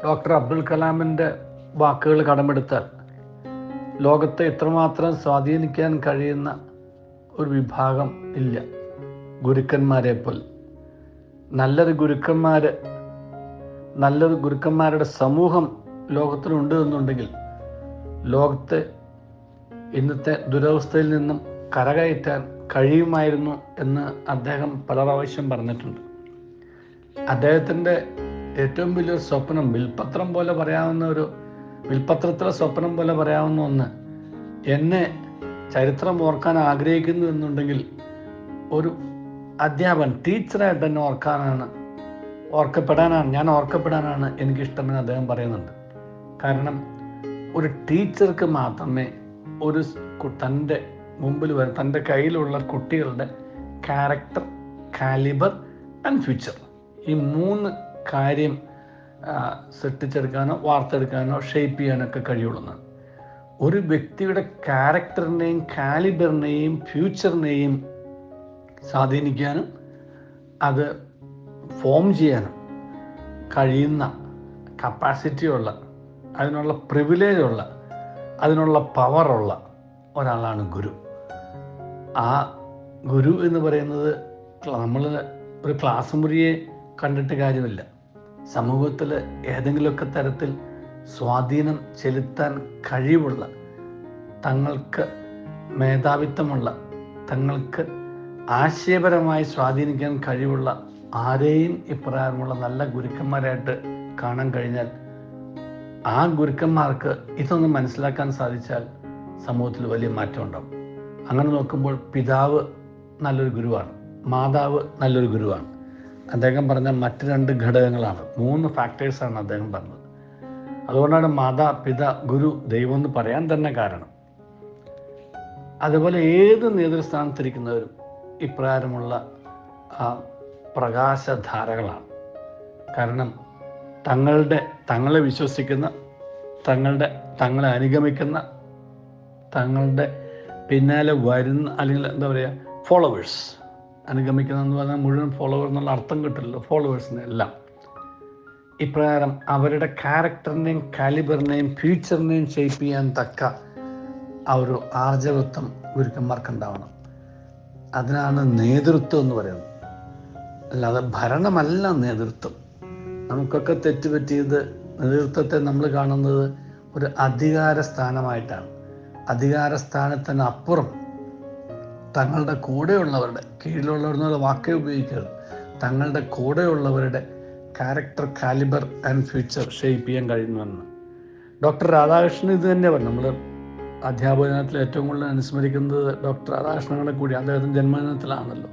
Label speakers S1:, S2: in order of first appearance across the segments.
S1: Doctor Abdul കലാമിൻ്റെ വാക്കുകൾ കടമെടുത്താൽ ലോകത്തെ ഇത്രമാത്രം സ്വാധീനിക്കാൻ കഴിയുന്ന ഒരു വിഭാഗം ഇല്ല ഗുരുക്കന്മാരെ പോലെ. നല്ലൊരു ഗുരുക്കന്മാരുടെ സമൂഹം ലോകത്തിലുണ്ട് എന്നുണ്ടെങ്കിൽ ലോകത്തെ ഇന്നത്തെ ദുരവസ്ഥയിൽ നിന്നും കരകയറ്റാൻ കഴിയുമായിരുന്നു എന്ന് അദ്ദേഹം പല പ്രാവശ്യം പറഞ്ഞിട്ടുണ്ട്. അദ്ദേഹത്തിൻ്റെ ഏറ്റവും വലിയൊരു സ്വപ്നം, വിൽപ്പത്രത്തിലെ സ്വപ്നം പോലെ പറയാവുന്ന ഒന്ന്, എന്നെ ചരിത്രം ഓർക്കാൻ ആഗ്രഹിക്കുന്നു എന്നുണ്ടെങ്കിൽ ഒരു അധ്യാപകൻ, ടീച്ചറായിട്ട് എന്നെ ഓർക്കപ്പെടാനാണ് എനിക്കിഷ്ടമെന്ന് അദ്ദേഹം പറയുന്നുണ്ട്. കാരണം ഒരു ടീച്ചർക്ക് മാത്രമേ തൻ്റെ മുമ്പിൽ തൻ്റെ കയ്യിലുള്ള കുട്ടികളുടെ ക്യാരക്ടർ, കാലിബർ ആൻഡ് ഫ്യൂച്ചർ, ഈ 3 കാര്യം സൃഷ്ടിച്ചെടുക്കാനോ വാർത്തെടുക്കാനോ ഷേപ്പ് ചെയ്യാനൊക്കെ കഴിയുള്ളൂ. ഒരു വ്യക്തിയുടെ ക്യാരക്ടറിനെയും കാലിബറിനെയും ഫ്യൂച്ചറിനെയും സ്വാധീനിക്കാനും അത് ഫോം ചെയ്യാനും കഴിയുന്ന കപ്പാസിറ്റിയുള്ള, അതിനുള്ള പ്രിവിലേജുള്ള, അതിനുള്ള പവറുള്ള ഒരാളാണ് ഗുരു. ആ ഗുരു എന്ന് പറയുന്നത് നമ്മൾ ഒരു ക്ലാസ് മുറിയെ കണ്ടിട്ട് കാര്യമില്ല. സമൂഹത്തിൽ ഏതെങ്കിലുമൊക്കെ തരത്തിൽ സ്വാധീനം ചെലുത്താൻ കഴിവുള്ള, തങ്ങൾക്ക് മേധാവിത്വമുള്ള, തങ്ങൾക്ക് ആശയപരമായി സ്വാധീനിക്കാൻ കഴിവുള്ള ആരെയും ഇപ്രകാരമുള്ള നല്ല ഗുരുക്കന്മാരായിട്ട് കാണാൻ കഴിഞ്ഞാൽ, ആ ഗുരുക്കന്മാർക്ക് ഇതൊന്ന് മനസ്സിലാക്കാൻ സാധിച്ചാൽ സമൂഹത്തിൽ വലിയ മാറ്റം ഉണ്ടാകും. അങ്ങനെ നോക്കുമ്പോൾ പിതാവ് നല്ലൊരു ഗുരുവാണ്, മാതാവ് നല്ലൊരു ഗുരുവാണ്. അദ്ദേഹം പറഞ്ഞ മറ്റ് 2 ഘടകങ്ങളാണ്, 3 ഫാക്ടേഴ്സാണ് അദ്ദേഹം പറഞ്ഞത്. അതുകൊണ്ടാണ് മാതാ, പിത, ഗുരു, ദൈവം എന്ന് പറയാൻ തന്നെ കാരണം. അതുപോലെ ഏത് നേതൃസ്ഥാനത്തിരിക്കുന്നവരും ഇപ്രകാരമുള്ള പ്രകാശധാരകളാണ്. കാരണം തങ്ങളെ വിശ്വസിക്കുന്ന, തങ്ങളെ അനുഗമിക്കുന്ന, തങ്ങളുടെ പിന്നാലെ വരുന്ന, അല്ലെങ്കിൽ ഫോളോവേഴ്സ്, അനുഗമിക്കുന്ന എന്ന് പറഞ്ഞാൽ മുഴുവൻ ഫോളോവർ എന്നുള്ള അർത്ഥം കിട്ടില്ലല്ലോ, ഫോളോവേഴ്സിനെല്ലാം ഇപ്രകാരം അവരുടെ ക്യാരക്ടറിനെയും കാലിബറിനെയും ഫ്യൂച്ചറിനെയും ഷേപ്പ് ചെയ്യാൻ തക്ക ആ ഒരു ആർജവത്വം ഗുരുക്കന്മാർക്കുണ്ടാവണം. അതിനാണ് നേതൃത്വം എന്ന് പറയുന്നത്, അല്ലാതെ ഭരണമല്ല നേതൃത്വം. നമുക്കൊക്കെ തെറ്റുപറ്റിയത്, നേതൃത്വത്തെ നമ്മൾ കാണുന്നത് ഒരു അധികാര സ്ഥാനമായിട്ടാണ്. അധികാര സ്ഥാനത്തിനപ്പുറം തങ്ങളുടെ കൂടെയുള്ളവരുടെ, കീഴിലുള്ളവരെന്നുള്ള വാക്കേ ഉപയോഗിക്കരുത്, തങ്ങളുടെ കൂടെയുള്ളവരുടെ character, calibre and future shape ചെയ്യാൻ കഴിയുന്നുവെന്ന് ഡോക്ടർ രാധാകൃഷ്ണൻ ഇത് തന്നെ പറഞ്ഞു. നമ്മൾ അധ്യാപനത്തിൽ ഏറ്റവും കൂടുതൽ അനുസ്മരിക്കുന്നത് ഡോക്ടർ രാധാകൃഷ്ണനെ കൂടി, അദ്ദേഹത്തിൻ്റെ ജന്മദിനത്തിലാണല്ലോ.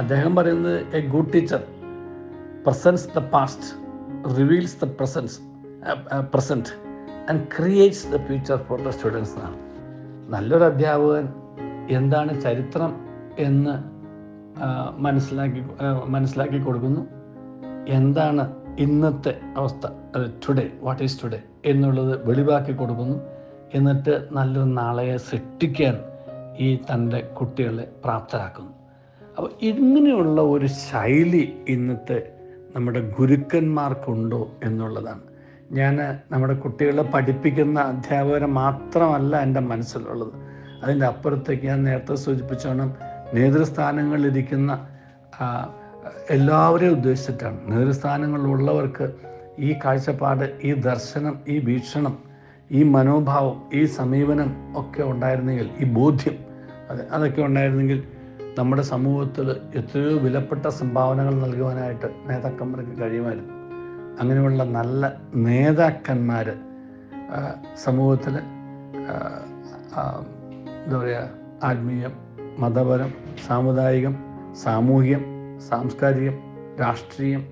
S1: അദ്ദേഹം പറയുന്നത്, A good teacher presents the past, reveals the present and creates the future for the students എന്നാണ്. നല്ലൊരു എന്താണ് ചരിത്രം എന്ന് മനസ്സിലാക്കി കൊടുക്കുന്നു, എന്താണ് ഇന്നത്തെ അവസ്ഥ, അത് ടുഡേ, വാട്ട് ഈസ് ടുഡേ എന്നുള്ളത് വെളിവാക്കി കൊടുക്കുന്നു. എന്നിട്ട് നല്ലൊരു നാളെയെ സൃഷ്ടിക്കാൻ തൻ്റെ കുട്ടികളെ പ്രാപ്തരാക്കുന്നു. അപ്പോൾ ഇങ്ങനെയുള്ള ഒരു ശൈലി ഇന്നത്തെ നമ്മുടെ ഗുരുക്കന്മാർക്കുണ്ടോ എന്നുള്ളതാണ്. ഞാൻ നമ്മുടെ കുട്ടികളെ പഠിപ്പിക്കുന്ന അധ്യാപകരെ മാത്രമല്ല എൻ്റെ മനസ്സിലുള്ളത്. അതിൻ്റെ അപ്പുറത്തേക്ക് ഞാൻ നേരത്തെ സൂചിപ്പിച്ചോണം, നേതൃസ്ഥാനങ്ങളിലിരിക്കുന്ന എല്ലാവരെയും ഉദ്ദേശിച്ചിട്ടാണ്. നേതൃസ്ഥാനങ്ങളിലുള്ളവർക്ക് ഈ കാഴ്ചപ്പാട്, ഈ ദർശനം, ഈ വീക്ഷണം, ഈ മനോഭാവം, ഈ സമീപനം ഒക്കെ ഉണ്ടായിരുന്നെങ്കിൽ, ഈ ബോധ്യം അതൊക്കെ ഉണ്ടായിരുന്നെങ്കിൽ നമ്മുടെ സമൂഹത്തിൽ എത്രയോ വിലപ്പെട്ട സംഭാവനകൾ നൽകുവാനായിട്ട് നേതാക്കന്മാർക്ക് കഴിയുമായിരുന്നു. അങ്ങനെയുള്ള നല്ല നേതാക്കന്മാർ സമൂഹത്തിൽ ആത്മീയം, മതപരം, സാമുദായികം, സാമൂഹികം, സാംസ്കാരികം, രാഷ്ട്രീയം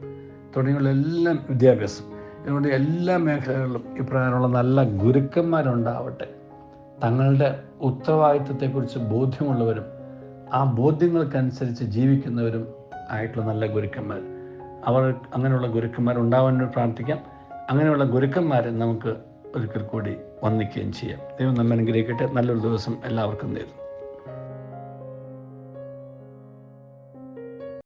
S1: തുടങ്ങിയുള്ള എല്ലാം, വിദ്യാഭ്യാസം, ഇതുകൊണ്ട് എല്ലാ മേഖലകളിലും ഇപ്രകാരമുള്ള നല്ല ഗുരുക്കന്മാരുണ്ടാവട്ടെ. തങ്ങളുടെ ഉത്തരവാദിത്വത്തെക്കുറിച്ച് ബോധ്യമുള്ളവരും ആ ബോധ്യങ്ങൾക്കനുസരിച്ച് ജീവിക്കുന്നവരും ആയിട്ടുള്ള നല്ല ഗുരുക്കന്മാർ, അങ്ങനെയുള്ള ഗുരുക്കന്മാർ ഉണ്ടാവാൻ പ്രാർത്ഥിക്കാം. അങ്ങനെയുള്ള ഗുരുക്കന്മാരെ നമുക്ക് ഒരിക്കൽ കൂടി വന്ദിക്കുകയും ചെയ്യാം. ദൈവം നമ്മെ അനുഗ്രഹിക്കട്ടെ. നല്ലൊരു ദിവസം എല്ലാവർക്കും നേരുന്നു.